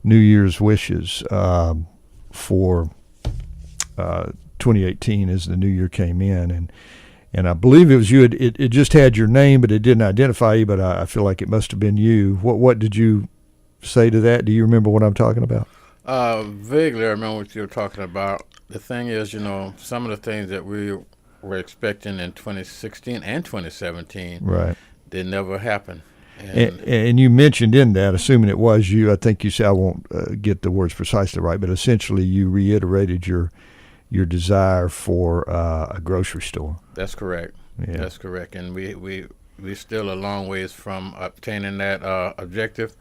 New Year's wishes for 2018 as the new year came in, and I believe it was you. It just had your name, but it didn't identify you. But I feel like it must have been you. What did you say to that? Do you remember what I'm talking about? Vaguely, I remember what you were talking about. The thing is, some of the things that we were expecting in 2016 and 2017, right, they never happened. And you mentioned in that, assuming it was you, I think you said, I won't get the words precisely right, but essentially you reiterated your desire for a grocery store. That's correct. Yeah. That's correct. And we still a long ways from obtaining that objective,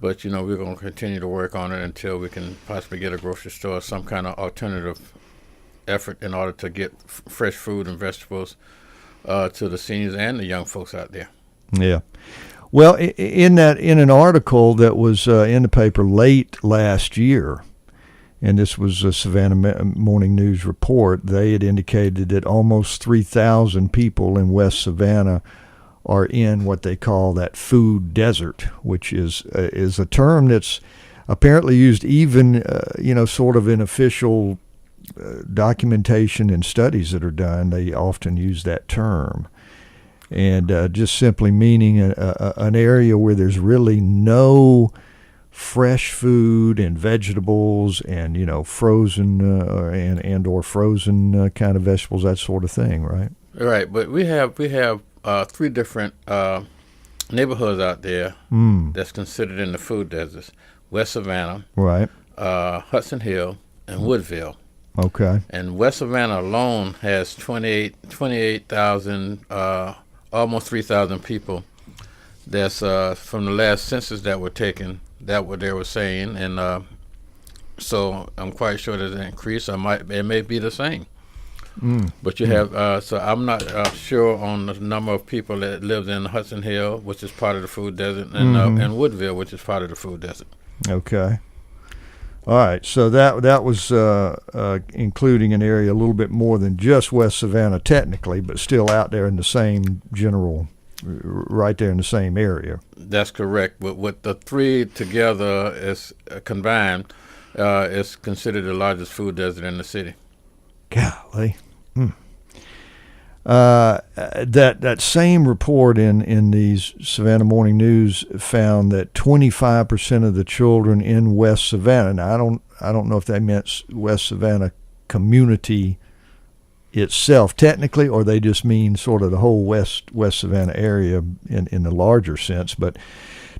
but we're going to continue to work on it until we can possibly get a grocery store, some kind of alternative effort in order to get fresh fruit and vegetables to the seniors and the young folks out there. Yeah. Well, in an article that was in the paper late last year, and this was a Savannah Morning News report, they had indicated that almost 3,000 people in West Savannah are in what they call that food desert, which is a term that's apparently used even, sort of in official documentation and studies that are done. They often use that term. And just simply meaning an area where there's really no fresh food and vegetables and frozen and or frozen kind of vegetables, that sort of thing, right? Right, but we have 3 different neighborhoods out there that's considered in the food deserts: West Savannah, right, Hudson Hill, and Woodville. Okay. And West Savannah alone has 28,000. Almost 3,000 people. That's from the last census that were taken. That what they were saying, and so I'm quite sure there's an increase. It may be the same. But you have. So I'm not sure on the number of people that lives in Hudson Hill, which is part of the food desert, and Woodville, which is part of the food desert. Okay. All right. So that was including an area a little bit more than just West Savannah technically, but still out there in the same general, right there in the same area. That's correct. But with the 3 together is combined, is considered the largest food desert in the city. Golly. That same report in these Savannah Morning News found that 25% of the children in West Savannah. Now I don't know if that meant West Savannah community itself technically, or they just mean sort of the whole West Savannah area in the larger sense. But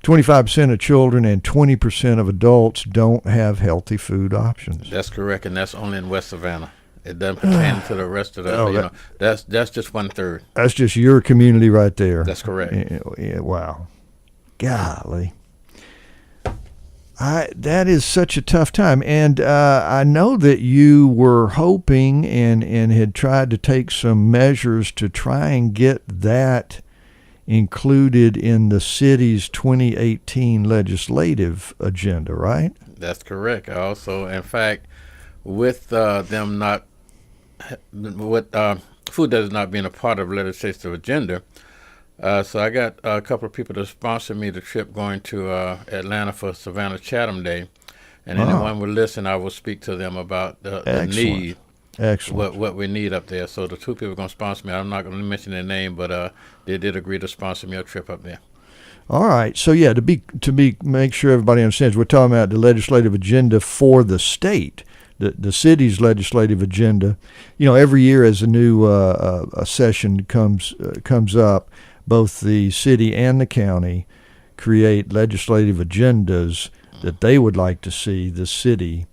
25% of children and 20% of adults don't have healthy food options. That's correct, and that's only in West Savannah. It doesn't pertain to the rest of the. That's just 1/3. That's just your community right there. That's correct. Yeah, wow, golly, that is such a tough time. And I know that you were hoping and had tried to take some measures to try and get that included in the city's 2018 legislative agenda, right? That's correct. Also, in fact, with them not. With food desert not being a part of the legislative agenda, so I got a couple of people to sponsor me the trip going to Atlanta for Savannah Chatham Day, and anyone would listen, I will speak to them about the need, what we need up there. So the 2 people are going to sponsor me. I'm not going to mention their name, but they did agree to sponsor me a trip up there. All right. So yeah, to make sure everybody understands, we're talking about the legislative agenda for the state. The city's legislative agenda. Every year as a new a session comes up, both the city and the county create legislative agendas that they would like to see the city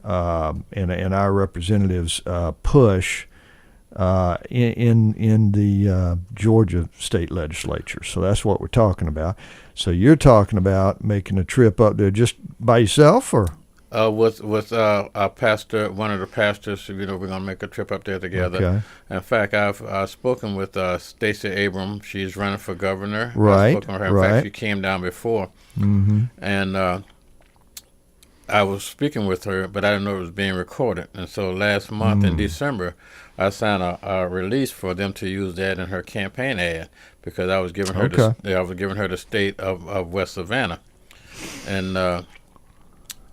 and our representatives push in the Georgia state legislature. So that's what we're talking about. So you're talking about making a trip up there just by yourself, or? With our pastor, one of the pastors, we're going to make a trip up there together. Okay. In fact, I've spoken with Stacey Abrams. She's running for governor. Right. I've spoken with her. In fact, she came down before. Mm-hmm. And I was speaking with her, but I didn't know it was being recorded. And so last month in December, I signed a release for them to use that in her campaign ad, because I was giving her the state of West Savannah. And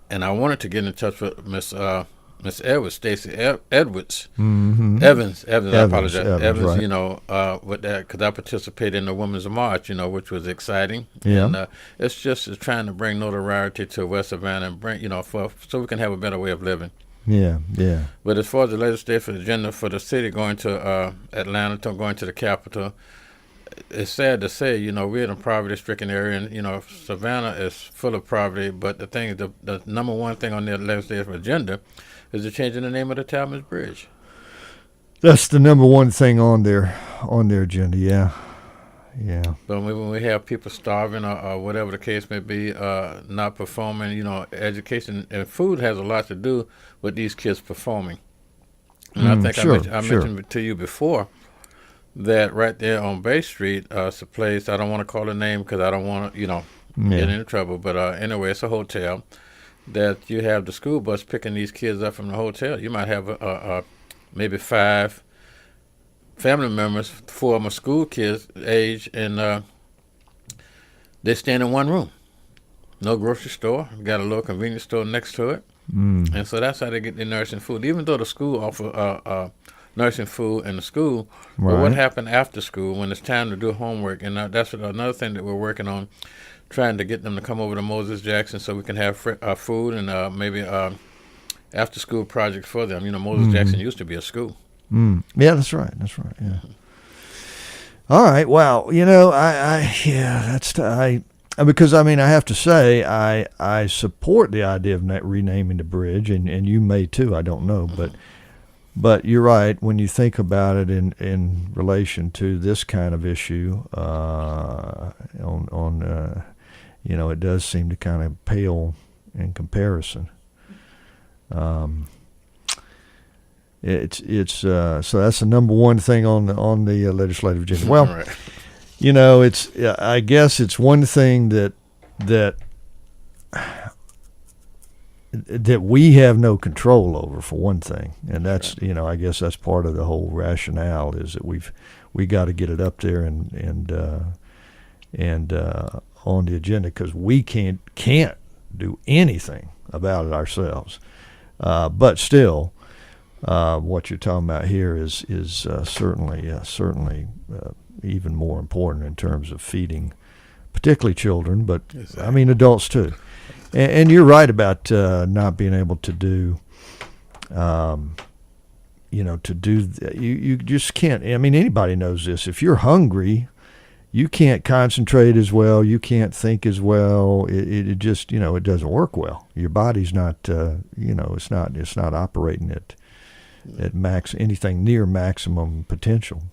and I wanted to get in touch with Miss Edwards, Stacy Edwards, Mm-hmm. Evans. I apologize, Evans. Right. With that, because I participated in the Women's March, which was exciting. Yeah. And it's just trying to bring notoriety to West Savannah and bring, so we can have a better way of living. Yeah. Yeah. But as far as the legislative agenda for the city going to Atlanta, going to the capital, it's sad to say, we're in a poverty-stricken area, and, Savannah is full of poverty. But the thing, the number one thing on their legislative agenda is the changing the name of the Talmadge Bridge. That's the number one thing on their agenda. Yeah. Yeah. But when we have people starving or whatever the case may be, not performing, education and food has a lot to do with these kids performing. And I think I mentioned to you before that right there on Bay Street, it's a place, I don't want to call the name because I don't want to, get into trouble. But anyway, it's a hotel that you have the school bus picking these kids up from the hotel. You might have maybe 5 family members, 4 of them are school kids age, and they stand in one room. No grocery store. Got a little convenience store next to it. And so that's how they get their nursing food. Even though the school offer nursing food in the school, but what happened after school when it's time to do homework? And that's another thing that we're working on, trying to get them to come over to Moses Jackson so we can have food and maybe after-school projects for them. Moses Jackson used to be a school. Yeah, that's right. Yeah. All right. Wow. Because I have to say I support the idea of renaming the bridge, and you may too. I don't know, but you're right when you think about it in relation to this kind of issue. It does seem to kind of pale in comparison. So that's the number one thing on the legislative agenda. Well, right. I guess it's one thing that we have no control over, for one thing, and that's right. I guess that's part of the whole rationale is that we got to get it up there and on the agenda, because we can't do anything about it ourselves. But still, what you're talking about here is certainly even more important in terms of feeding, particularly children, but exactly. Adults too. And you're right about not being able to do, you just can't. Anybody knows this. If you're hungry, you can't concentrate as well. You can't think as well. It just, it doesn't work well. Your body's not, it's not operating at anything near maximum potential.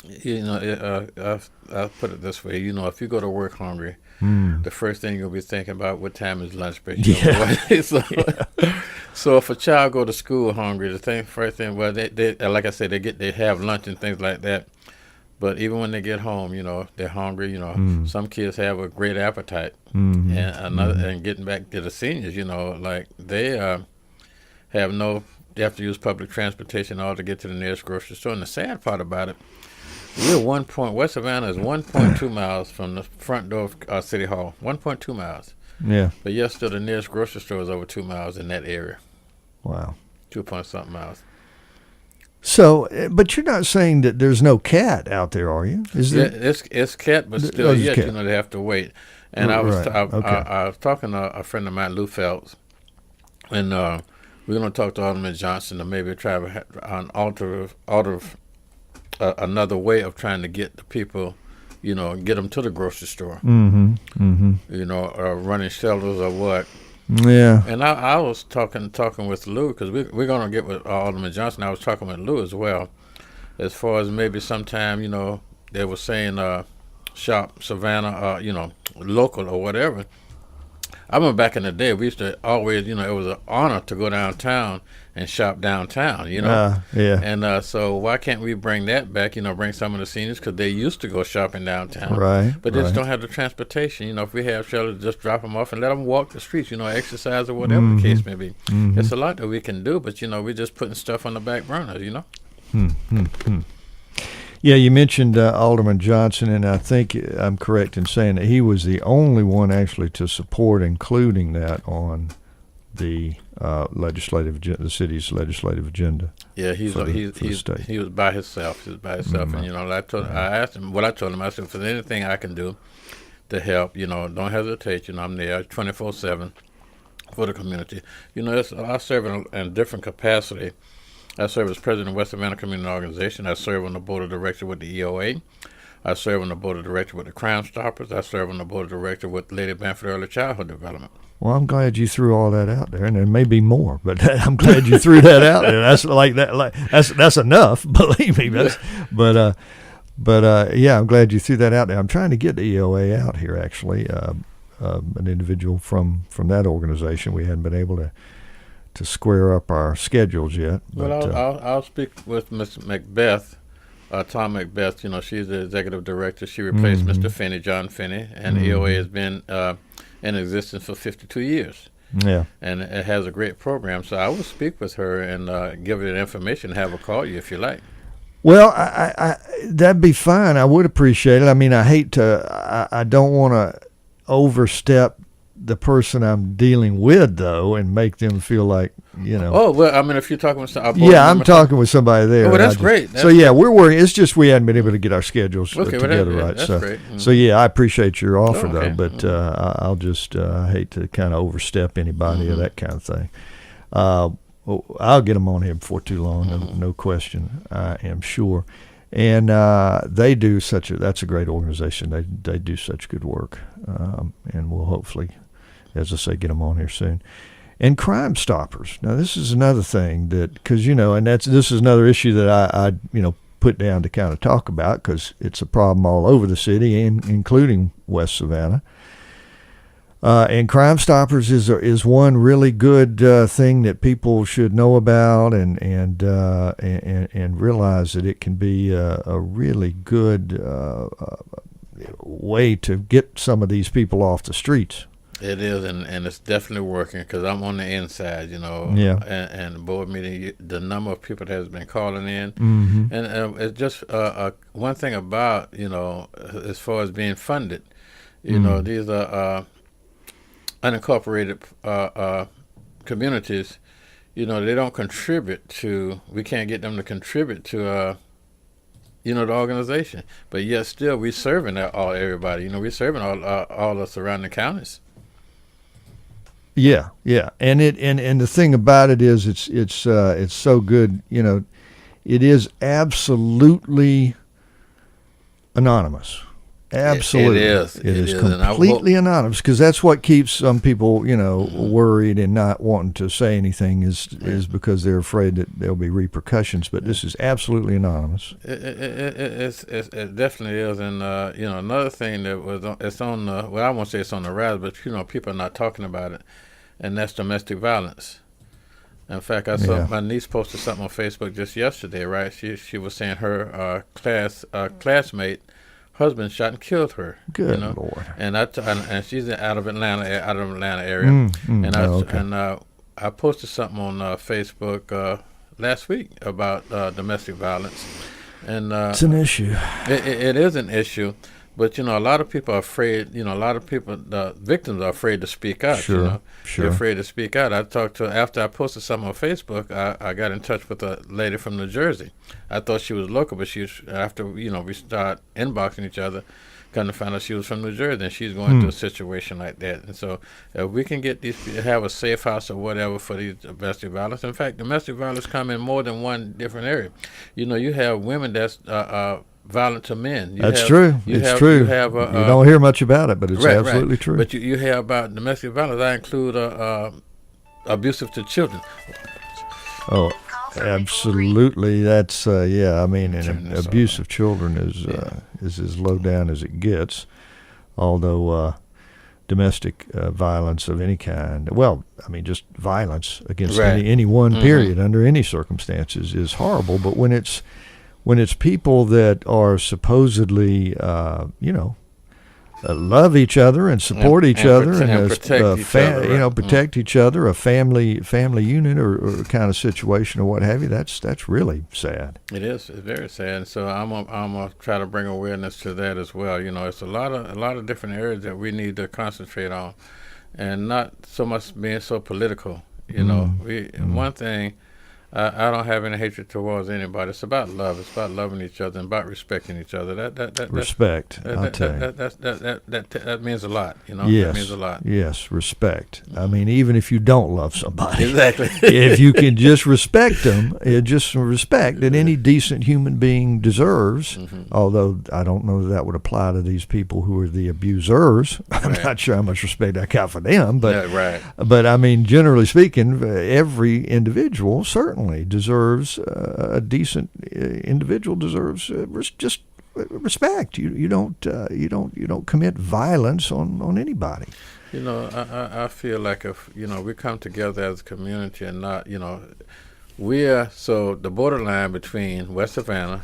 I'll put it this way. If you go to work hungry, the first thing you'll be thinking about, what time is lunch break? So if a child go to school hungry, first thing, well, they like I said, they have lunch and things like that. But even when they get home, they're hungry. Some kids have a great appetite, and getting back to the seniors, they they have to use public transportation all to get to the nearest grocery store. And the sad part about it, West Savannah is 1.2 miles from the front door of City Hall. 1.2 miles. Yeah. But yet still the nearest grocery store is over 2 miles in that area. Wow. 2-point-something miles. So, but you're not saying that there's no cat out there, are you? It's cat, but still, they have to wait. And I was talking to a friend of mine, Lou Phelps, and we're going to talk to Alderman Johnson to maybe try an another way of trying to get the people, get them to the grocery store. Running shelters or what. Yeah. And I was talking with Lou, because we're going to get with Alderman Johnson. I was talking with Lou as well, as far as maybe sometime, they were saying shop Savannah, local or whatever. I remember back in the day, we used to always, it was an honor to go downtown and shop downtown, Yeah. And so why can't we bring that back, bring some of the seniors, because they used to go shopping downtown. Right. But they just don't have the transportation. If we have shelters, just drop them off and let them walk the streets, exercise or whatever the case may be. It's a lot that we can do, but, we're just putting stuff on the back burner, Yeah, you mentioned Alderman Johnson, and I think I'm correct in saying that he was the only one actually to support including that on the the city's legislative agenda. Yeah, he was by himself. And I asked him what I told him. I said, if there's anything I can do to help, don't hesitate. I'm there 24/7 for the community. I serve in a different capacity. I serve as president of West Savannah Community Organization. I serve on the board of directors with the EOA. I serve on the board of directors with the Crime Stoppers. I serve on the board of directors with Lady Bamford Early Childhood Development. Well, I'm glad you threw all that out there, and there may be more, but I'm glad you threw that out there. That's that's enough, believe me. But I'm glad you threw that out there. I'm trying to get the EOA out here, actually. An individual from that organization. We hadn't been able to square up our schedules yet. But, well, I'll speak with Ms. Macbeth, Tom Macbeth. She's the executive director. She replaced Mr. Finney, John Finney, and the EOA has been in existence for 52 years. Yeah. And it has a great program. So I will speak with her and give her the information, have her call you if you like. Well, I that'd be fine. I would appreciate it. I mean, I don't want to overstep the person I'm dealing with, though, and make them feel like, Oh, well, I mean, if you're talking with somebody. Yeah, I'm talking with somebody there. Oh, well, that's great. We're working. It's just we hadn't been able to get our schedules together right. That's great. Mm-hmm. So, I appreciate your offer, though, but I'll just hate to kind of overstep anybody or that kind of thing. I'll get them on here before too long, no question, I am sure. And they do that's a great organization. They do such good work, and we'll hopefully, as I say, get them on here soon. And Crime Stoppers. Now, this is another thing because this is another issue that I put down to kind of talk about because it's a problem all over the city, including West Savannah. And Crime Stoppers is one really good thing that people should know about and realize that it can be a really good way to get some of these people off the streets. It is, and it's definitely working because I'm on the inside, Yeah. And the board meeting, the number of people that has been calling in, and it's just one thing about as far as being funded, these are unincorporated communities. They don't contribute to. We can't get them to contribute to the organization, but yet still we serving everybody. We serving all the surrounding counties. Yeah, and the thing about it is it's so good. It is absolutely anonymous. Absolutely, it is completely anonymous because that's what keeps some people, worried and not wanting to say anything is because they're afraid that there'll be repercussions. But this is absolutely anonymous. It definitely is, and another thing that it's on the I won't say it's on the rise, but people are not talking about it, and that's domestic violence. In fact, I saw my niece posted something on Facebook just yesterday. Right, she was saying her classmate husband shot and killed her. Good Lord! And she's out of Atlanta area. I posted something on Facebook last week about domestic violence, and it's an issue. It is an issue, but a lot of people are afraid. A lot of people, the victims are afraid to speak out. Sure. They're afraid to speak out. I talked to after I posted something on Facebook. I got in touch with a lady from New Jersey. I thought she was local, but after we start inboxing each other, come to find out she was from New Jersey, and she's going through a situation like that. And so, if we can get these people have a safe house or whatever for these domestic violence. In fact, domestic violence come in more than one different area. You have women that's violent to men. That's true. It's true. You don't hear much about it, but it's absolutely true. But you hear about domestic violence. I include abusive to children. Oh, absolutely. That's I mean, abuse of children is as low down as it gets. Although domestic violence of any kind, well, I mean, just violence against any one period under any circumstances is horrible. But when it's people that are supposedly, love each other and support each other and protect each other, a family unit or kind of situation or what have you, that's really sad. It is. It's very sad. So I'm gonna try to bring awareness to that as well. It's a lot of different areas that we need to concentrate on. and not so much being so political. You know, one thing, I don't have any hatred towards anybody. It's about love. It's about loving each other and about respecting each other. Respect. I'll tell you. That means a lot. You know, Yes. that means a lot. Yes, respect. I mean, even if you don't love somebody, Exactly. if you can just respect them, just respect that any decent human being deserves. Although I don't know that would apply to these people who are the abusers. I'm Right. not sure how much respect I got for them, but Yeah, right. but I mean, generally speaking, every individual certainly deserves a decent individual deserves just respect. You don't commit violence on anybody. You know, I feel like if, you know, we come together as a community and not, you know, so the borderline between West Savannah,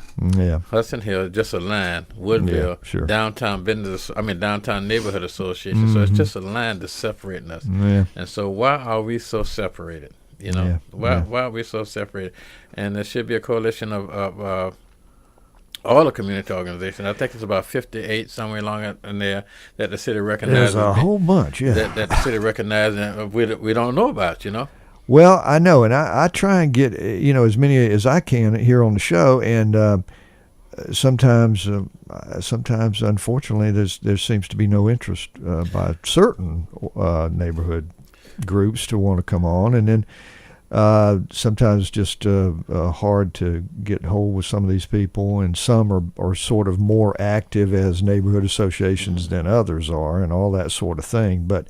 Hudson Hill, just a line, Woodville, sure. downtown neighborhood association. So it's just a line that's separating us. And so why are we so separated? You know, why are we so separated? And there should be a coalition of all the community organizations. I think it's about 58 somewhere along in there that the city recognizes. There's a whole bunch, that the city recognizes and we don't know about, you know. Well, I know, and I try and get as many as I can here on the show, and sometimes unfortunately there seems to be no interest by certain neighborhood groups to want to come on, and then sometimes just hard to get hold with some of these people, and some are sort of more active as neighborhood associations than others are, and all that sort of thing. But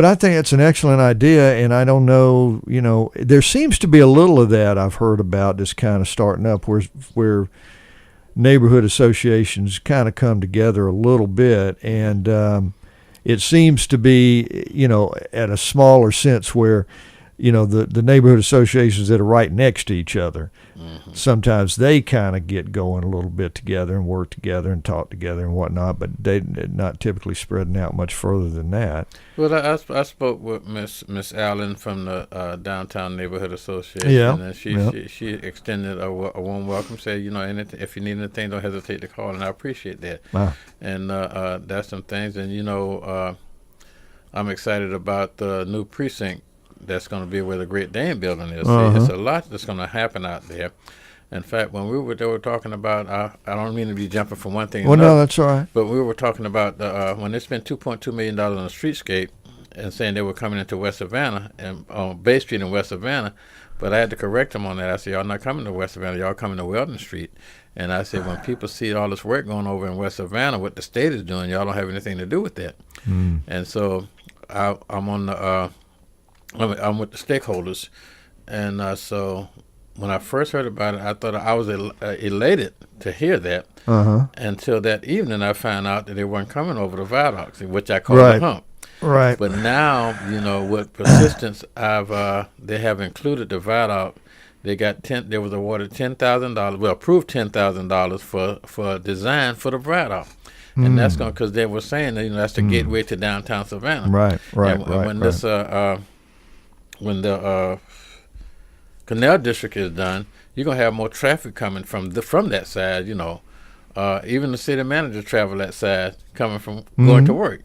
I think it's an excellent idea, and I don't know, there seems to be a little of that I've heard about this kind of starting up where neighborhood associations kind of come together a little bit, and it seems to be, at a smaller sense where, the neighborhood associations that are right next to each other, sometimes they kind of get going a little bit together and work together and talk together and whatnot, but they're not typically spreading out much further than that. Well, I spoke with Miss Allen from the Downtown Neighborhood Association, and she extended a warm welcome, said, if you need anything, don't hesitate to call, and I appreciate that. Wow. And that's some things, and I'm excited about the new precinct that's going to be where the Great Dane building is. There's a lot that's going to happen out there. In fact, when they were talking about, I don't mean to be jumping from one thing to another. Well, no, that's all right. But we were talking about when they spent $2.2 million on the streetscape and saying they were coming into West Savannah and on Bay Street in West Savannah. But I had to correct them on that. I said, y'all not coming to West Savannah, y'all coming to Weldon Street. And I said, when people see all this work going over in West Savannah, what the state is doing, y'all don't have anything to do with that. And so I'm on the I'm with the stakeholders, and so when I first heard about it, I thought I was elated to hear that. Until that evening, I found out that they weren't coming over the viaducts, which I call the hump. Right. But now, with persistence, they have included the viaduct. They was awarded $10,000. Well, approved $10,000 for design for the viaduct. And that's going because they were saying that that's the gateway to downtown Savannah. Right. When the Canal District is done, you're gonna have more traffic coming from that side. Even the city manager travel that side coming from going to work.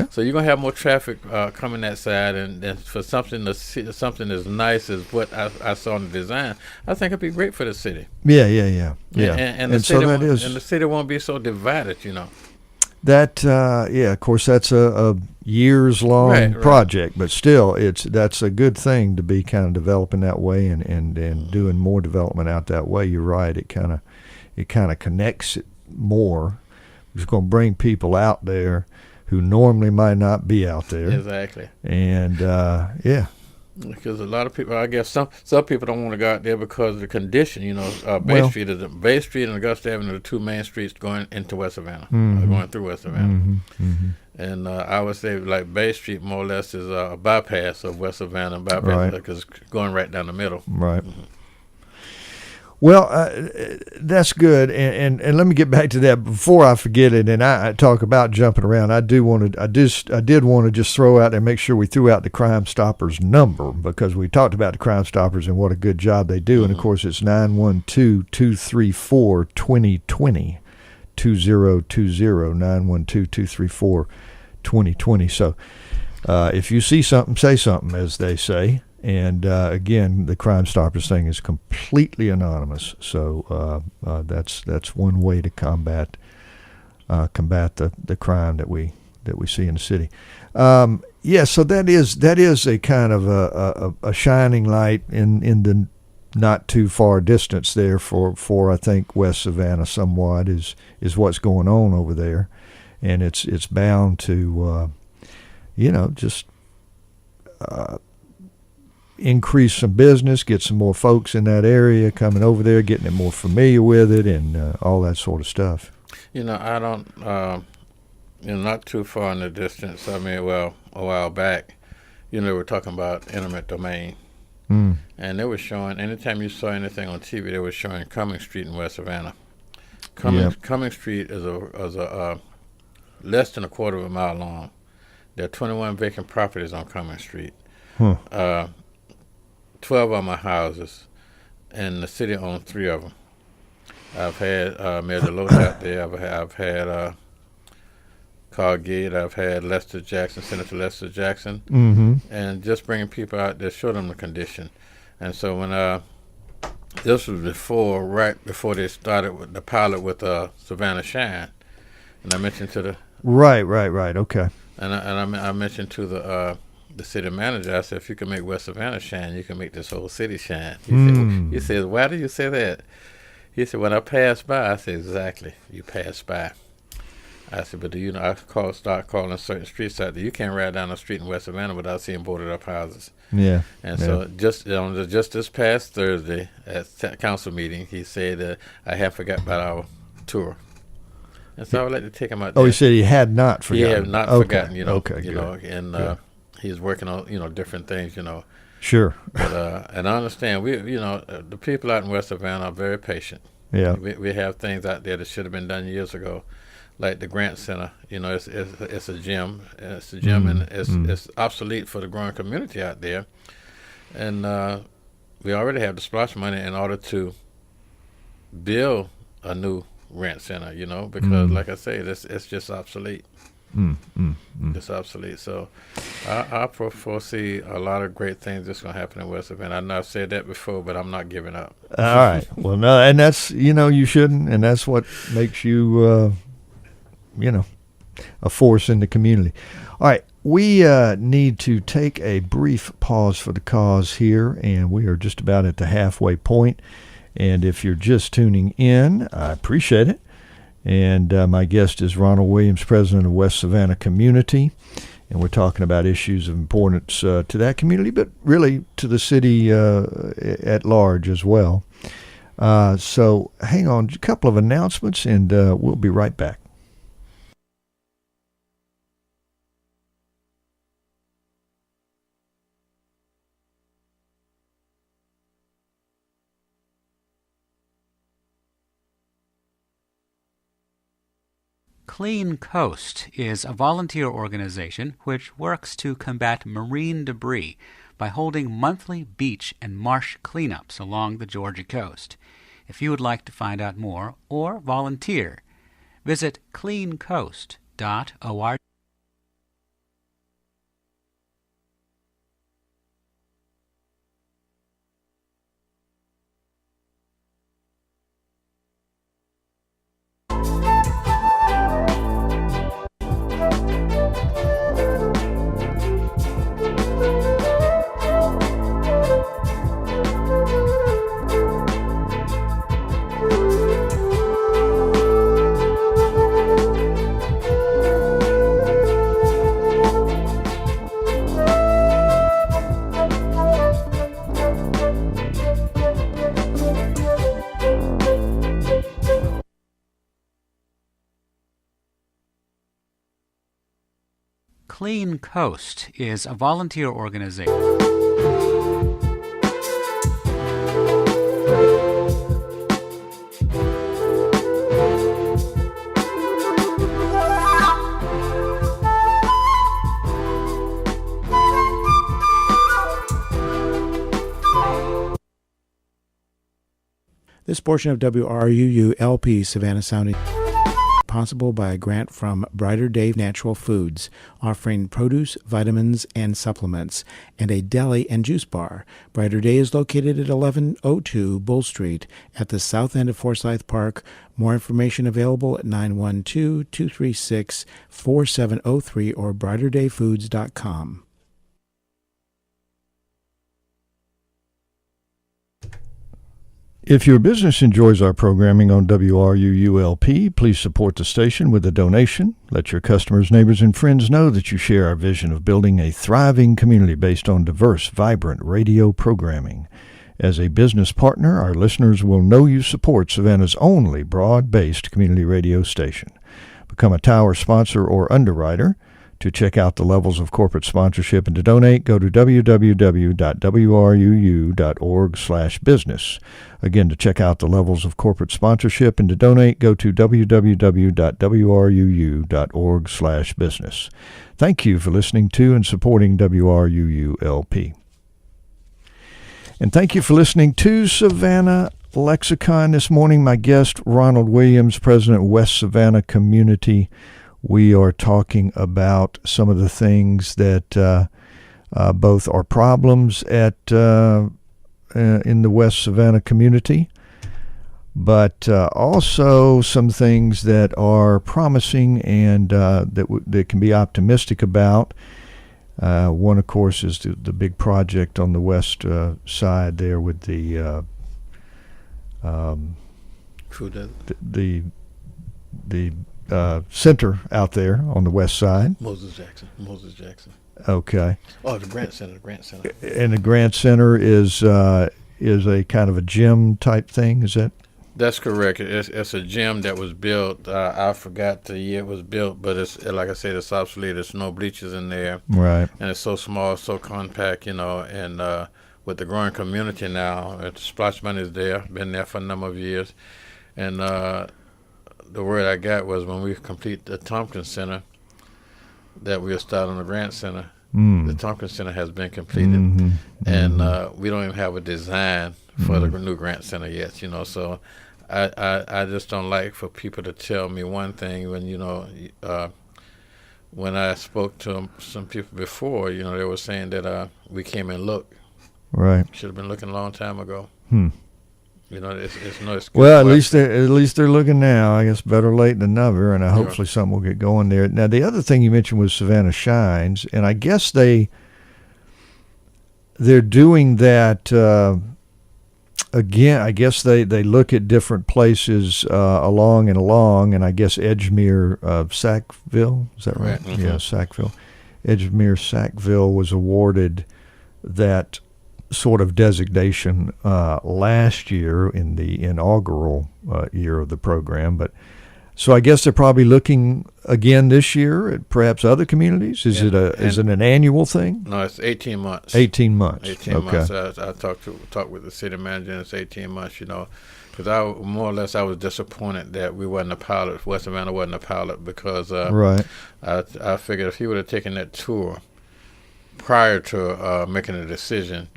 So you're gonna have more traffic coming that side, and for something as nice as what I saw in the design, I think it'd be great for the city. Yeah. And the city won't be so divided. That of course that's a years-long project, but still that's a good thing to be kind of developing that way and doing more development out that way. You're right. It kind of connects it more. It's going to bring people out there who normally might not be out there. Exactly. And because a lot of people, I guess some people don't want to go out there because of the condition. Bay Street and Augusta Avenue are the two main streets going into West Savannah, going through West Savannah. And I would say like Bay Street more or less is a bypass of West Savannah, because it's going right down the middle. Right. Well, that's good, and let me get back to that before I forget it. And I talk about jumping around. I did want to just throw out there, make sure we threw out the Crime Stoppers number, because we talked about the Crime Stoppers and what a good job they do. And of course, it's 912-234-2020, 2020, 912-234-2020. So if you see something, say something, as they say. And again, the Crime Stoppers thing is completely anonymous, so that's one way to combat the crime that we see in the city. So that is a kind of a shining light in the not too far distance there for I think West Savannah somewhat is what's going on over there, and it's bound to just increase some business, get some more folks in that area coming over there, getting them more familiar with it, and all that sort of stuff. I don't, not too far in the distance. I mean, well, a while back, we're talking about eminent domain. And they were showing, anytime you saw anything on TV, they were showing Cumming Street in West Savannah. Cumming Street is a less than a quarter of a mile long. There are 21 vacant properties on Cumming Street. 12 of my houses, and the city owns 3 of them. I've had Mayor Deloach out there. I've had Carl Gade. I've had Senator Lester Jackson, and just bringing people out there, show them the condition. And so when this was right before they started with the pilot with Savannah Shine, and I mentioned to the right, okay, and I mentioned to the city manager, I said, if you can make West Savannah shine, you can make this whole city shine. He said, why do you say that? He said, when I pass by, I said, exactly, you pass by. I said, but I start calling certain streets out there. You can't ride down the street in West Savannah without seeing boarded up houses. Yeah. And so just this past Thursday at council meeting, he said, I have forgot about our tour. And so I would like to take him out there. Oh, he said he had not forgotten. He had not forgotten, Okay, and he's working on, different things, Sure. But, and I understand, the people out in West Savannah are very patient. Yeah. We have things out there that should have been done years ago, like the Grant Center. It's a gym. It's a gym, and it's obsolete for the growing community out there. And we already have the splash money in order to build a new Grant Center, because, like I say, it's just obsolete. It's obsolete. So I foresee a lot of great things that's going to happen in West Savannah. I know I've said that before, but I'm not giving up. All right. Well, no, and that's, you shouldn't, and that's what makes you, a force in the community. All right. We need to take a brief pause for the cause here, and we are just about at the halfway point. And if you're just tuning in, I appreciate it. And my guest is Ronald Williams, president of West Savannah Community. And we're talking about issues of importance to that community, but really to the city at large as well. So hang on, a couple of announcements, and we'll be right back. Clean Coast is a volunteer organization which works to combat marine debris by holding monthly beach and marsh cleanups along the Georgia coast. If you would like to find out more or volunteer, visit cleancoast.org. Clean Coast is a volunteer organization. This portion of WRUU-LP Savannah Sounding possible by a grant from Brighter Day Natural Foods, offering produce, vitamins, and supplements, and a deli and juice bar. Brighter Day is located at 1102 Bull Street at the south end of Forsyth Park. More information available at 912-236-4703 or brighterdayfoods.com. If your business enjoys our programming on WRUULP, please support the station with a donation. Let your customers, neighbors, and friends know that you share our vision of building a thriving community based on diverse, vibrant radio programming. As a business partner, our listeners will know you support Savannah's only broad-based community radio station. Become a tower sponsor or underwriter. To check out the levels of corporate sponsorship and to donate, go to www.wruu.org/business. Again, to check out the levels of corporate sponsorship and to donate, go to www.wruu.org/business. Thank you for listening to and supporting WRUULP. And thank you for listening to Savannah Lexicon this morning. My guest, Ronald Williams, President of West Savannah Community. We are talking about some of the things that both are problems in the West Savannah community, but also some things that are promising and that can be optimistic about. One, of course, is the big project on the west side there with the center out there on the west side. Moses Jackson. Okay. Oh, the Grant Center. And the Grant Center is a kind of a gym type thing, is that? That's correct. It's a gym that was built. I forgot the year it was built, but it's, like I said, it's obsolete. There's no bleachers in there. Right. And it's so small, so compact, and with the growing community now, the splash money is there, been there for a number of years. And the word I got was when we complete the Tompkins Center, that we'll start on the Grant Center. The Tompkins Center has been completed, and we don't even have a design for the new Grant Center yet. So I just don't like for people to tell me one thing when when I spoke to some people before, they were saying that we came and looked. Right. Should have been looking a long time ago. It's no excuse. Well, at least they're looking now. I guess better late than never, and hopefully something will get going there. Now, the other thing you mentioned was Savannah Shines, and I guess they're doing that again. I guess they look at different places along, and I guess Edgemere, Sackville, is that right? Mm-hmm. Yeah, Sackville. Edgemere, Sackville was awarded that sort of designation last year in the inaugural year of the program, but so I guess they're probably looking again this year at perhaps other communities. Is it an annual thing? No, it's 18 months. 18 months. 18 okay. months. I talked with the city manager, and it's 18 months. Because I was disappointed that we wasn't a pilot. West Savannah wasn't a pilot because right. I figured if he would have taken that tour prior to making a decision,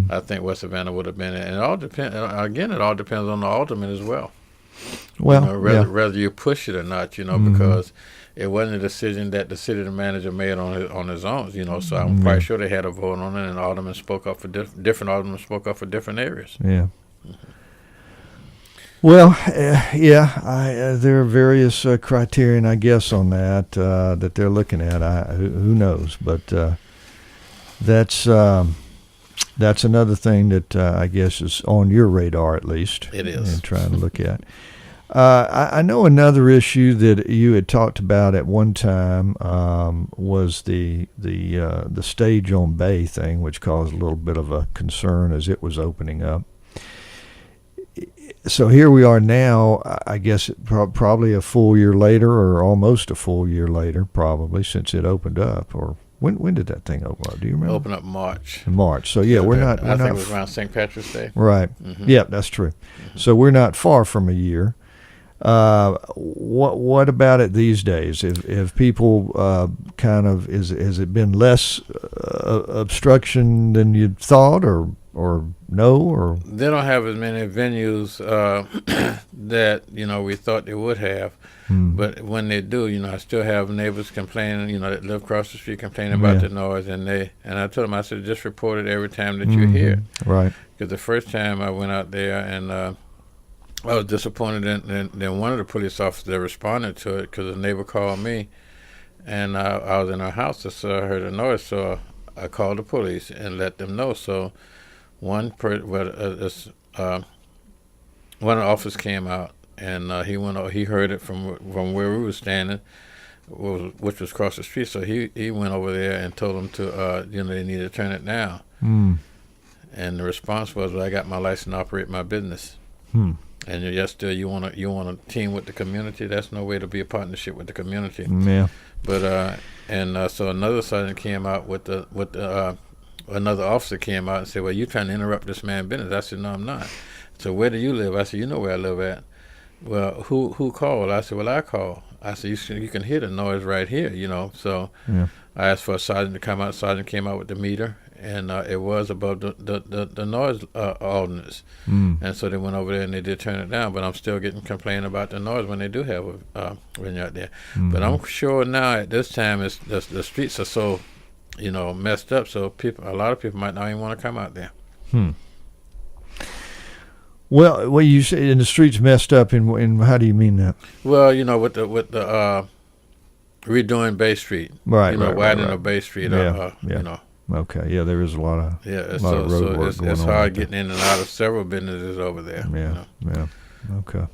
I think West Savannah would have been. And it all depends. Again, it all depends on the alderman as well. Well, whether you push it or not, because it wasn't a decision that the city manager made on his own, So I'm quite sure they had a vote on it, and aldermen spoke up for different aldermen spoke up for different areas. Yeah. Well, there are various criterion, I guess, on that that they're looking at. Who knows? But that's another thing that I guess is on your radar, at least. It is. And trying to look at. I know another issue that you had talked about at one time was the Stage on Bay thing, which caused a little bit of a concern as it was opening up. So here we are now, I guess probably a full year later, or almost a full year later, probably, since it opened up. Or when did that thing open up? Do you remember? Open up March. In March. So yeah, we're I think it was around St. Patrick's Day. Right. Yeah, that's true. So we're not far from a year. What about it these days? If people has it been less obstruction than you thought, or or no, or they don't have as many venues that we thought they would have. But when they do, I still have neighbors complaining, that live across the street complaining about the noise, and I told them, I said, just report it every time that you hear it. Right. Because the first time I went out there, and I was disappointed in one of the police officers that responded to it, because a neighbor called me, and I was in her house, so I heard a noise, so I called the police and let them know. So one of the officers came out, and he heard it from where we were standing, which was across the street. So he went over there and told them to they need to turn it down. And the response was, "Well, I got my license to operate my business." And you want to team with the community? That's no way to be a partnership with the community. Yeah. But so another sergeant came out with another officer came out and said, "Well, you're trying to interrupt this man's business." I said, "No, I'm not." So, "Where do you live?" I said, "You know where I live at." "Well, who called?" I said, "Well, I called." I said, you can hear the noise right here, So I asked for a sergeant to come out. Sergeant came out with the meter, and it was above the noise ordinance. And so they went over there and they did turn it down. But I'm still getting complained about the noise when they do have when you're out there. But I'm sure now at this time the streets are so messed up, so a lot of people might not even want to come out there. Well, you say in the streets messed up, and how do you mean that? Well, with the redoing Bay Street, right? Widening of Bay Street, Okay, yeah, there is a lot of road work going on. It's hard getting in and out of several businesses over there. Yeah. Okay.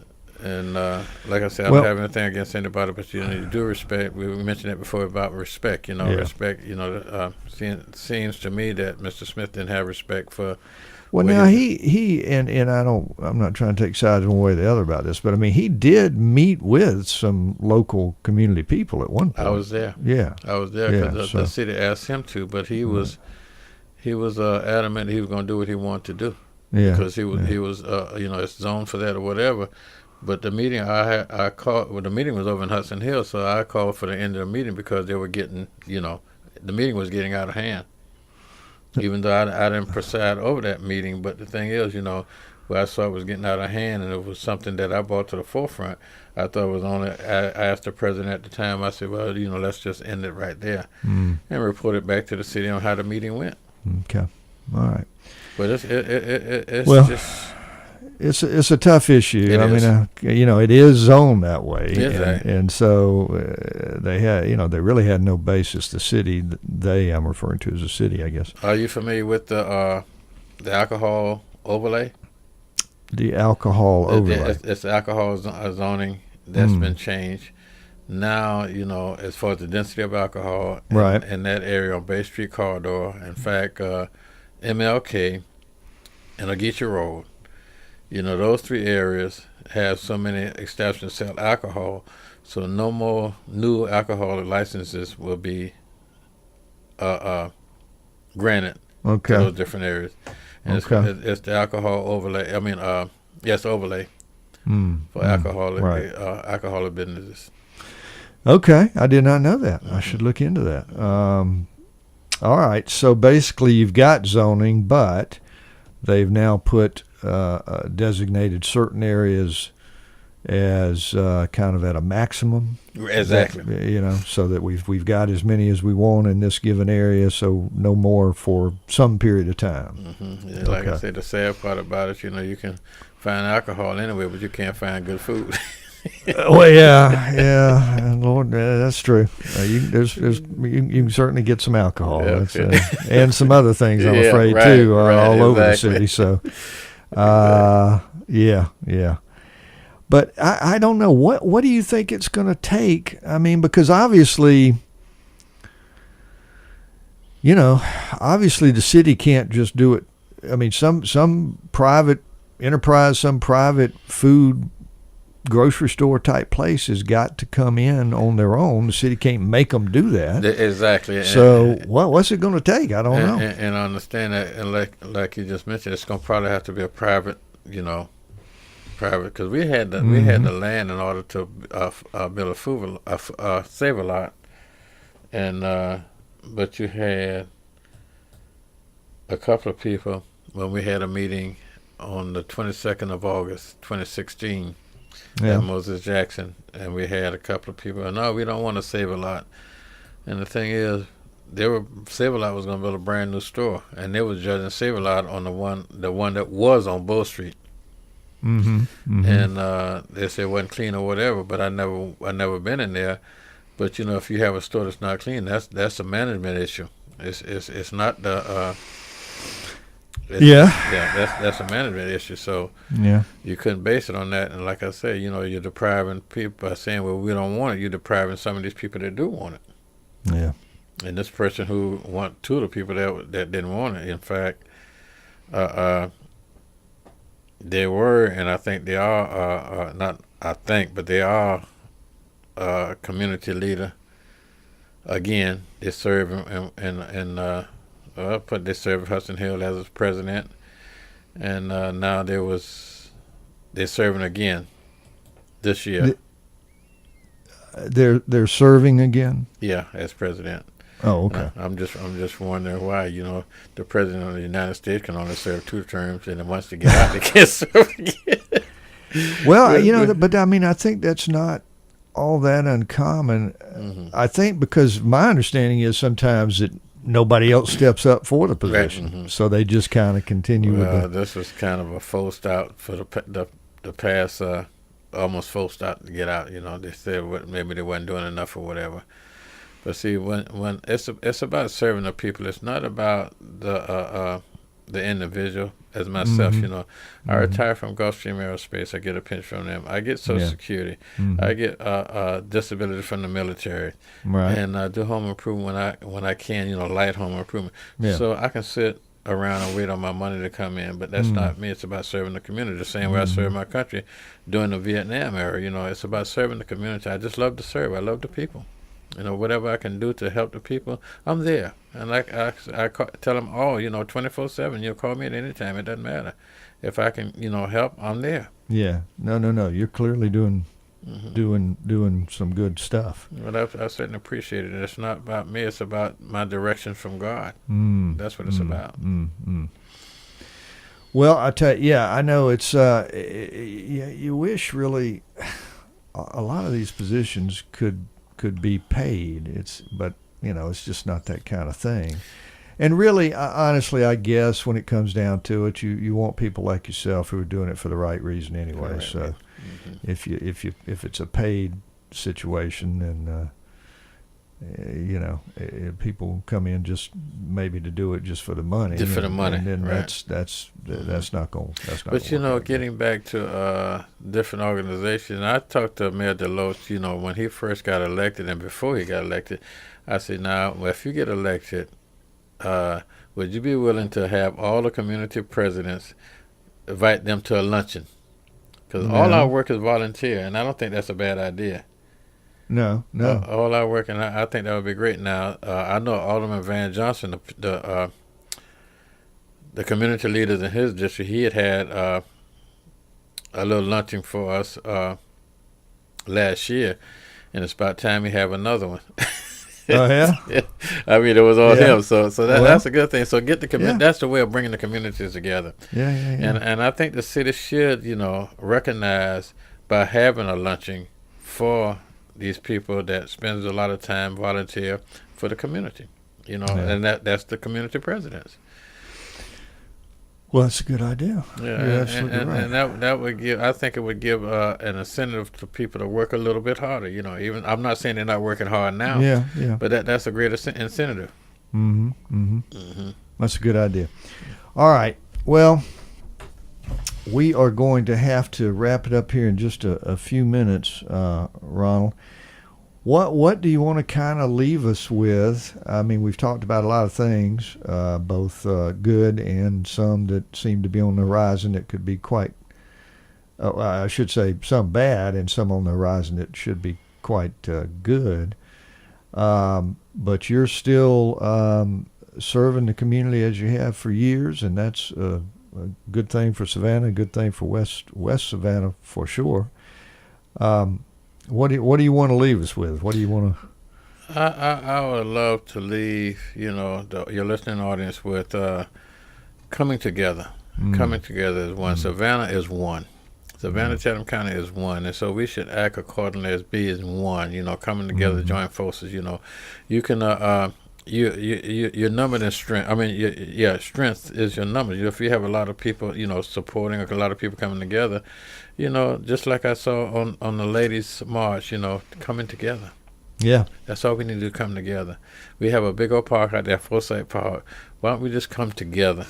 And like I said, I don't have anything against anybody, but you do respect. We mentioned it before about respect. Respect. Seems to me that Mr. Smith didn't have respect for. Well, now he and I'm not trying to take sides one way or the other about this, but I mean he did meet with some local community people at one point. I was there. Yeah, I was there because the city asked him to, but he was adamant he was going to do what he wanted to do. Yeah, because he was it's zoned for that or whatever. But the meeting I called, the meeting was over in Hudson Hill, so I called for the end of the meeting because they were getting, the meeting was getting out of hand. Even though I didn't preside over that meeting, but the thing is, where I saw it was getting out of hand, and it was something that I brought to the forefront. I thought it was only. I asked the president at the time. I said, "Well, let's just end it right there," and report it back to the city on how the meeting went. Okay, all right. But it's just. It's a tough issue. It is zoned that way, and so they really had no basis. The city, I'm referring to as a city, I guess. Are you familiar with the alcohol overlay? The alcohol overlay. It's alcohol zoning that's been changed. Now, as far as the density of alcohol in that area on Bay Street corridor, in fact, MLK and Ageechi Road. Those three areas have so many establishments sell alcohol, so no more new alcoholic licenses will be granted to those different areas. And it's the alcohol overlay. Overlay for alcoholic businesses. Okay, I did not know that. I should look into that. All right, so basically you've got zoning, but they've now put designated certain areas as kind of at a maximum. Exactly. So that we've got as many as we want in this given area, so no more for some period of time. Yeah, like I said, the sad part about it, you can find alcohol anywhere, but you can't find good food. Well, yeah, and Lord, that's true. You can certainly get some alcohol, and some other things. I'm afraid too, all over the city. So, yeah. But I don't know what do you think it's going to take? I mean, because obviously the city can't just do it. I mean, some private enterprise, some private food grocery store type place has got to come in on their own. The city can't make them do that. Exactly. So what's it going to take? I don't know. And I understand that, and like you just mentioned, it's going to probably have to be a private, because we had the land in order to build a Save a Lot, and but you had a couple of people. when we had a meeting on the 22nd of August, 2016, Yeah. at Moses Jackson, and we had a couple of people. No, we don't want to Save a Lot. And the thing is, Save a Lot was going to build a brand new store, and they was judging Save a Lot on the one that was on Bull Street. Mm-hmm. Mm-hmm. And they said it wasn't clean or whatever, but I never been in there. But if you have a store that's not clean, that's a management issue. It's not the that's a management issue. So Yeah. you couldn't base it on that. And like I said, you're depriving people by saying, well, we don't want it. You're depriving some of these people that do want it. Yeah. And this person who want two of the people that didn't want it, in fact, they were, and I think they are, not I think, but they are a community leader. Again, they serve they serve Hudson Hill as its president, and now they're serving again this year. They're serving again. Yeah, as president. Oh, okay. I'm just wondering why. The president of the United States can only serve 2 terms, and then once they get out, they can't serve again. Well, but I mean, I think that's not all that uncommon. Mm-hmm. I think because my understanding is sometimes that nobody else steps up for the position, Right. Mm-hmm. so they just kind of continue with the. This was kind of a forced out for the past, almost forced out to get out. They said maybe they wasn't doing enough or whatever. But see, when it's about serving the people, it's not about the individual. As myself, Mm-hmm. I retired from Gulfstream Aerospace. I get a pension from them. I get Social Security. Mm-hmm. I get disability from the military, Right. and I do home improvement when I can. Light home improvement. Yeah. So I can sit around and wait on my money to come in, but that's not me. It's about serving the community, the same way I served my country during the Vietnam era. It's about serving the community. I just love to serve. I love the people. Whatever I can do to help the people, I'm there. And like I tell them all, 24/7, you'll call me at any time. It doesn't matter. If I can, help, I'm there. Yeah. No. You're clearly doing some good stuff. But I certainly appreciate it. It's not about me. It's about my direction from God. That's what it's about. Well, I tell you, I know it's. You wish really a lot of these positions could be paid. But it's just not that kind of thing. And really, honestly, I guess when it comes down to it, you want people like yourself who are doing it for the right reason anyway. Right. So if it's a paid situation, and people come in just maybe to do it just for the money. Just for the money, and then right. that's not going. But getting back to different organizations, I talked to Mayor Deloach. When he first got elected, and before he got elected, I said, "Now, if you get elected, would you be willing to have all the community presidents invite them to a luncheon? Because all our work is volunteer, and I don't think that's a bad idea." No. All our work, and I think that would be great. Now, I know Alderman Van Johnson, the community leaders in his district, he had a little luncheon for us last year, and it's about time we have another one. Oh, yeah? I mean, it was all him, so that's a good thing. So get the community. That's the way of bringing the communities together. Yeah. And I think the city should, recognize by having a luncheon for these people that spends a lot of time volunteer for the community, and that's the community presidents. Well, that's a good idea. Yeah, You're absolutely right. And that would give. I think it would give an incentive to people to work a little bit harder. Even I'm not saying they're not working hard now. Yeah. But that's a great incentive. That's a good idea. All right. Well, we are going to have to wrap it up here in just a few minutes, Ronald. What do you want to kind of leave us with? I mean, we've talked about a lot of things, both good and some that seem to be on the horizon that could be quite, I should say some bad and some on the horizon that should be quite good. But you're still serving the community as you have for years, and that's a good thing for Savannah, a good thing for West Savannah for sure. What do you want to leave us with? What do you want to? I would love to leave your listening audience with coming together. Coming together as one. Savannah is one. Savannah, Chatham County is one, and so we should act accordingly as being one. Coming together, join forces. You can you're numbered in strength. I mean, strength is your number. If you have a lot of people, supporting, a lot of people coming together, just like I saw on the ladies' march, coming together. Yeah. That's all we need to do, come together. We have a big old park out there, Forsyth Park. Why don't we just come together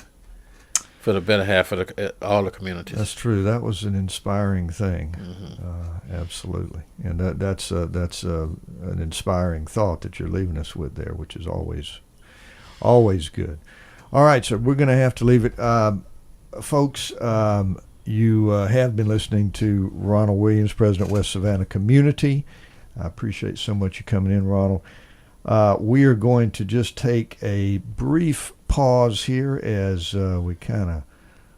for the better half of all the communities? That's true. That was an inspiring thing. Absolutely. And that's an inspiring thought that you're leaving us with there, which is always good. All right, so we're going to have to leave it. Folks, you have been listening to Ronald Williams, President, West Savannah Community. I appreciate so much you coming in, Ronald. We are going to just take a brief pause here as we kind of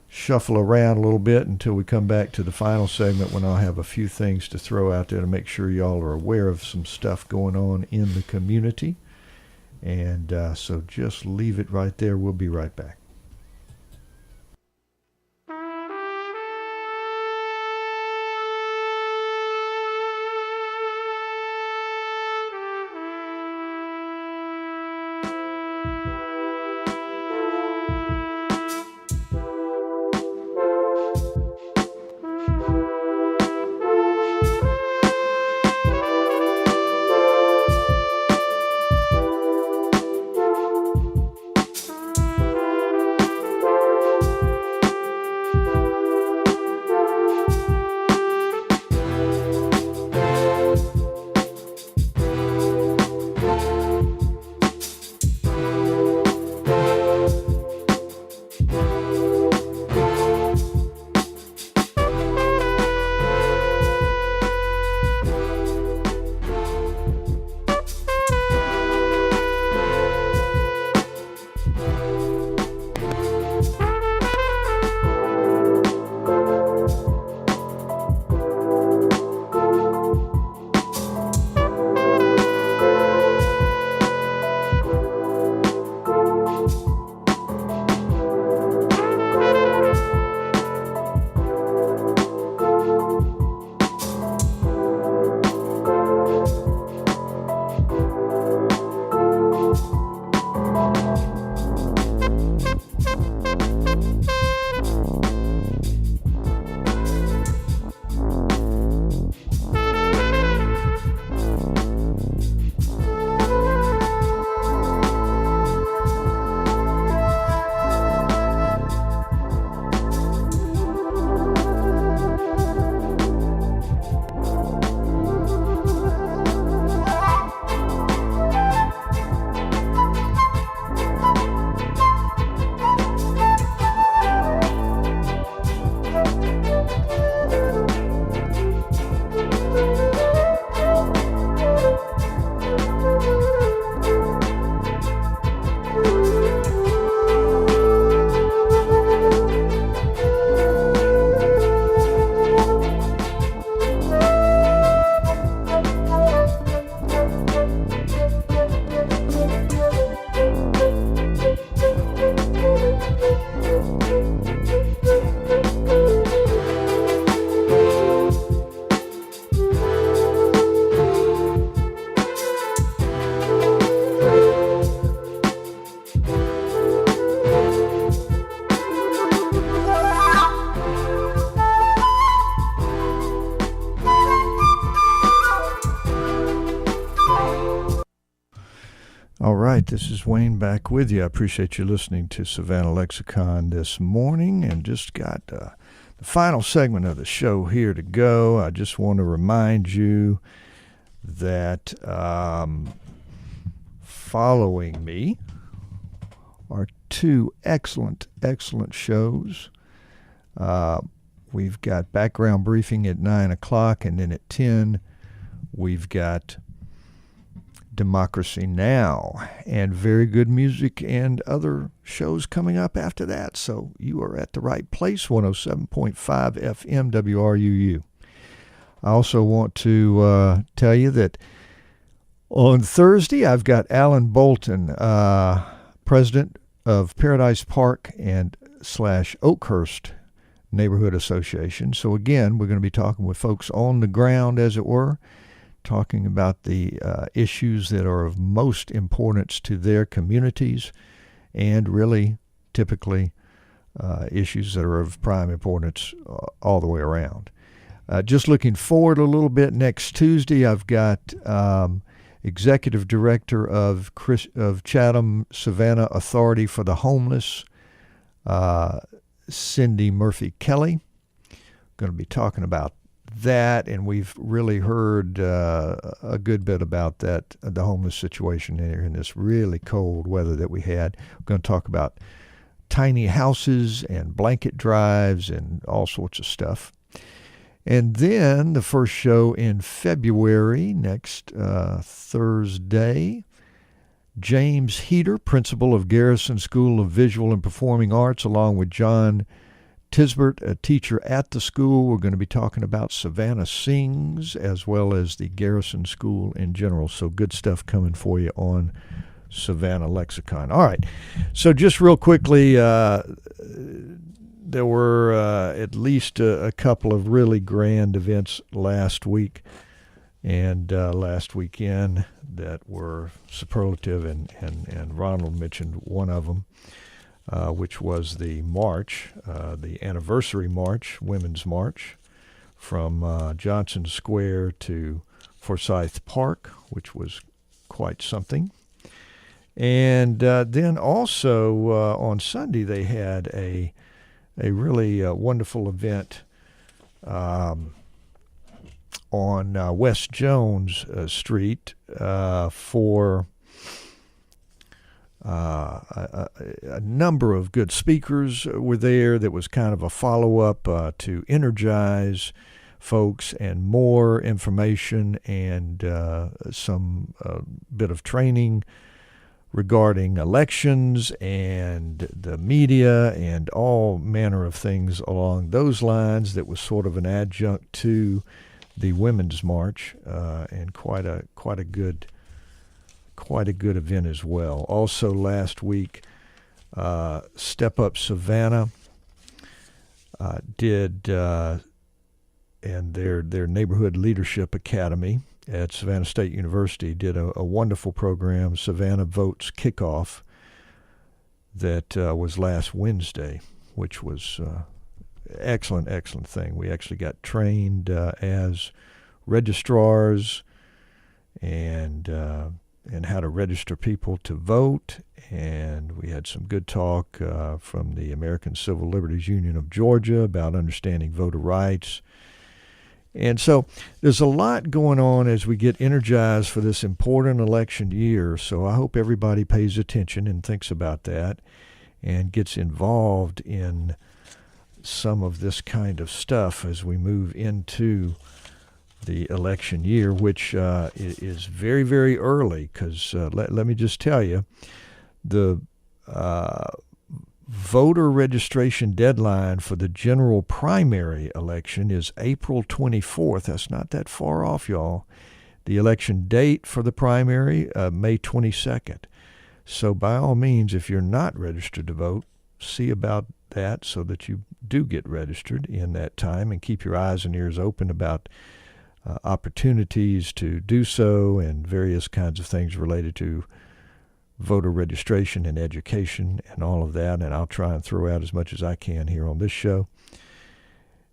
shuffle around a little bit until we come back to the final segment, when I'll have a few things to throw out there to make sure y'all are aware of some stuff going on in the community. And so just leave it right there. We'll be right back. All right, this is Wayne back with you. I appreciate you listening to Savannah Lexicon this morning, and just got the final segment of the show here to go. I just want to remind you that following me are two excellent shows. We've got Background Briefing at 9 o'clock, and then at 10 we've got Democracy Now! And very good music and other shows coming up after that. So you are at the right place, 107.5 FM WRUU. I also want to tell you that on Thursday I've got Alan Bolton, president of Paradise Park and Oakhurst Neighborhood Association. So again, we're going to be talking with folks on the ground, as it were, talking about the issues that are of most importance to their communities, and really typically issues that are of prime importance all the way around. Just looking forward a little bit, next Tuesday I've got Executive Director of Chatham Savannah Authority for the Homeless, Cindy Murphy Kelly. Going to be talking about that, and we've really heard a good bit about that, the homeless situation here in this really cold weather that we had. We're going to talk about tiny houses and blanket drives and all sorts of stuff. And then the first show in February, next Thursday, James Heater, principal of Garrison School of Visual and Performing Arts, along with John Tisbert, a teacher at the school. We're going to be talking about Savannah Sings as well as the Garrison School in general. So good stuff coming for you on Savannah Lexicon. All right. So just real quickly, there were at least a couple of really grand events last week and last weekend that were superlative, and Ronald mentioned one of them, which was the march, the anniversary march, Women's March, from Johnson Square to Forsyth Park, which was quite something. And then also on Sunday they had a really wonderful event on West Jones Street for a number of good speakers were there. That was kind of a follow-up to energize folks, and more information and some bit of training regarding elections and the media and all manner of things along those lines. That was sort of an adjunct to the Women's March, and quite a good event as well. Also last week, Step Up Savannah did, and their Neighborhood Leadership Academy at Savannah State University did a wonderful program, Savannah Votes Kickoff, that was last Wednesday, which was excellent thing. We actually got trained as registrars and how to register people to vote, and we had some good talk from the American Civil Liberties Union of Georgia about understanding voter rights. And so there's a lot going on as we get energized for this important election year. So I hope everybody pays attention and thinks about that and gets involved in some of this kind of stuff as we move into the election year, which is very, very early, because let me just tell you, the voter registration deadline for the general primary election is April 24th. That's not that far off, y'all. The election date for the primary, May 22nd. So by all means, if you're not registered to vote, see about that so that you do get registered in that time, and keep your eyes and ears open about opportunities to do so and various kinds of things related to voter registration and education and all of that. And I'll try and throw out as much as I can here on this show.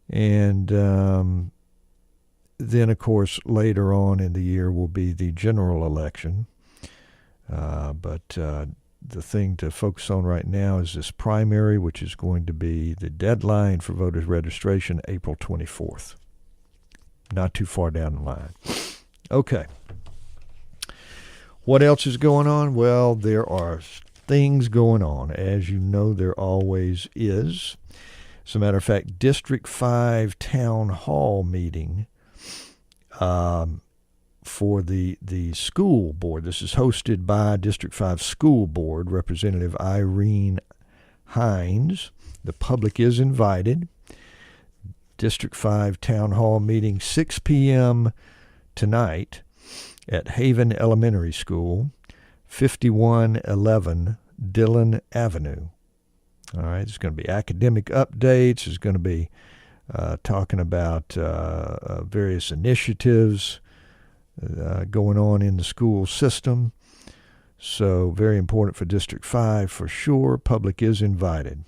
And then, of course, later on in the year will be the general election. But the thing to focus on right now is this primary, which is going to be the deadline for voter registration, April 24th. Not too far down the line. Okay. What else is going on? Well, there are things going on. As you know, there always is. As a matter of fact, District 5 Town Hall meeting for the school board. This is hosted by District 5 School Board Representative Irene Hines. The public is invited. District 5 Town Hall meeting, 6 p.m. tonight at Haven Elementary School, 5111 Dillon Avenue. All right, there's going to be academic updates. There's going to be talking about various initiatives going on in the school system. So very important for District 5 for sure. Public is invited.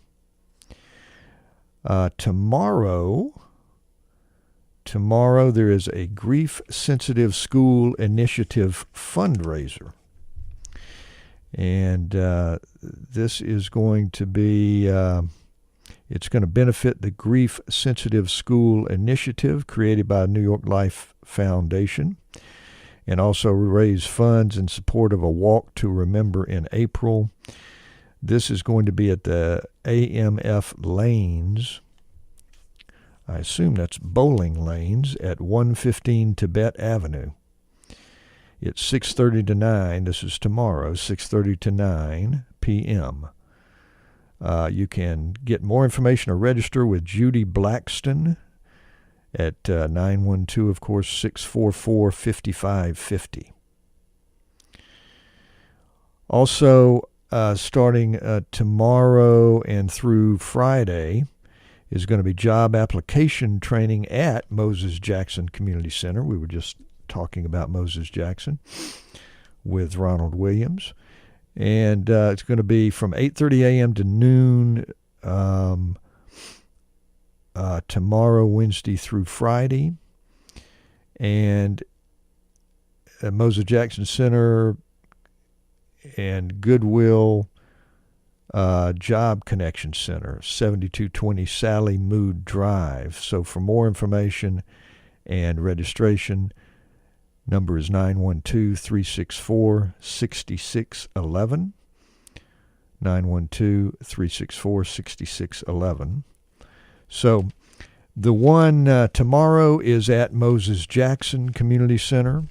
Tomorrow there is a grief-sensitive school initiative fundraiser. And this is going to be, it's going to benefit the Grief-Sensitive School Initiative created by New York Life Foundation, and also raise funds in support of a walk to remember in April. This is going to be at the AMF Lanes. I assume that's bowling lanes at 115 Tibet Avenue. It's 6:30 to 9. This is tomorrow, 6:30 to 9 p.m. You can get more information or register with Judy Blackston at 912, of course, 644-5550. Also, starting tomorrow and through Friday is going to be job application training at Moses Jackson Community Center. We were just talking about Moses Jackson with Ronald Williams. And it's going to be from 8:30 a.m. to noon tomorrow, Wednesday through Friday. And at Moses Jackson Center and Goodwill Job Connection Center, 7220 Sally Mood Drive. So for more information and registration, number is 912-364-6611. 912-364-6611. So the one tomorrow is at Moses Jackson Community Center.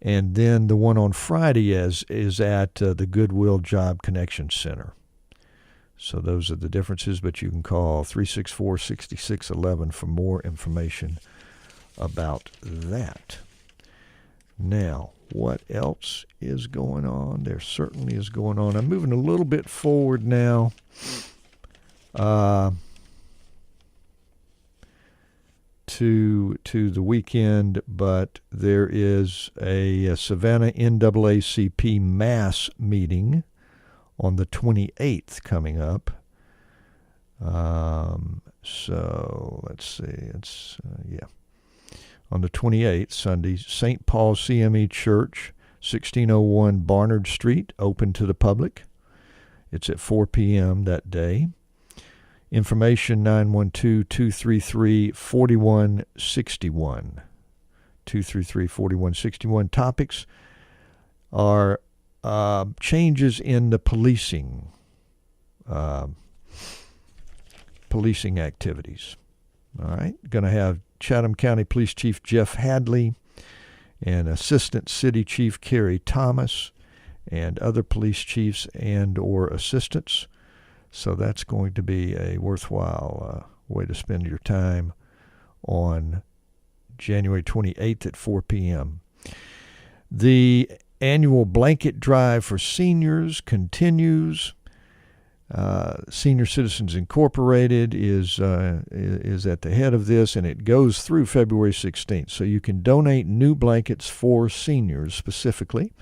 And then the one on Friday is at the Goodwill Job Connection Center. So those are the differences, but you can call 364-6611 for more information about that. Now, what else is going on? There certainly is going on. I'm moving a little bit forward now. To the weekend, but there is a Savannah NAACP mass meeting on the 28th coming up. So let's see, it's on the 28th, Sunday, St. Paul CME Church, 1601 Barnard Street, open to the public. It's at 4 p.m. that day. Information 912-233-4161. 233-4161. Topics are changes in the policing activities. All right. Going to have Chatham County Police Chief Jeff Hadley and Assistant City Chief Kerry Thomas and other police chiefs and or assistants. So that's going to be a worthwhile way to spend your time on January 28th at 4 p.m. The annual blanket drive for seniors continues. Senior Citizens Incorporated is at the head of this, and it goes through February 16th. So you can donate new blankets for seniors specifically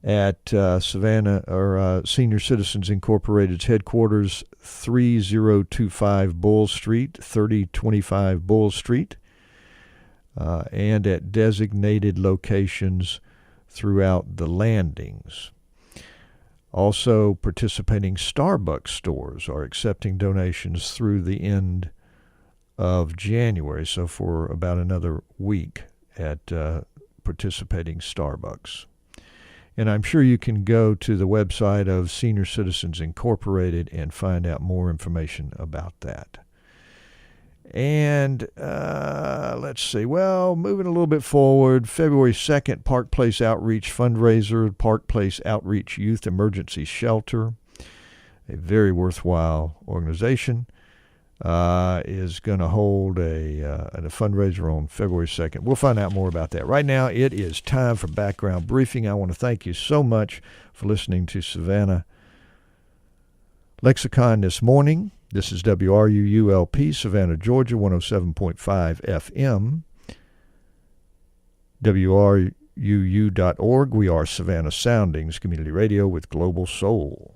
at Savannah or Senior Citizens Incorporated's headquarters, 3025 Bull Street, 3025 Bull Street, and at designated locations throughout the landings. Also, participating Starbucks stores are accepting donations through the end of January, so for about another week at participating Starbucks. And I'm sure you can go to the website of Senior Citizens Incorporated and find out more information about that. And let's see. Well, moving a little bit forward, February 2nd, Park Place Outreach Fundraiser, Park Place Outreach Youth Emergency Shelter, a very worthwhile organization, is going to hold a fundraiser on February 2nd. We'll find out more about that. Right now, it is time for background briefing. I want to thank you so much for listening to Savannah Lexicon this morning. This is WRUULP, Savannah, Georgia, 107.5 FM. WRUU.org. We are Savannah Soundings, community radio with global soul.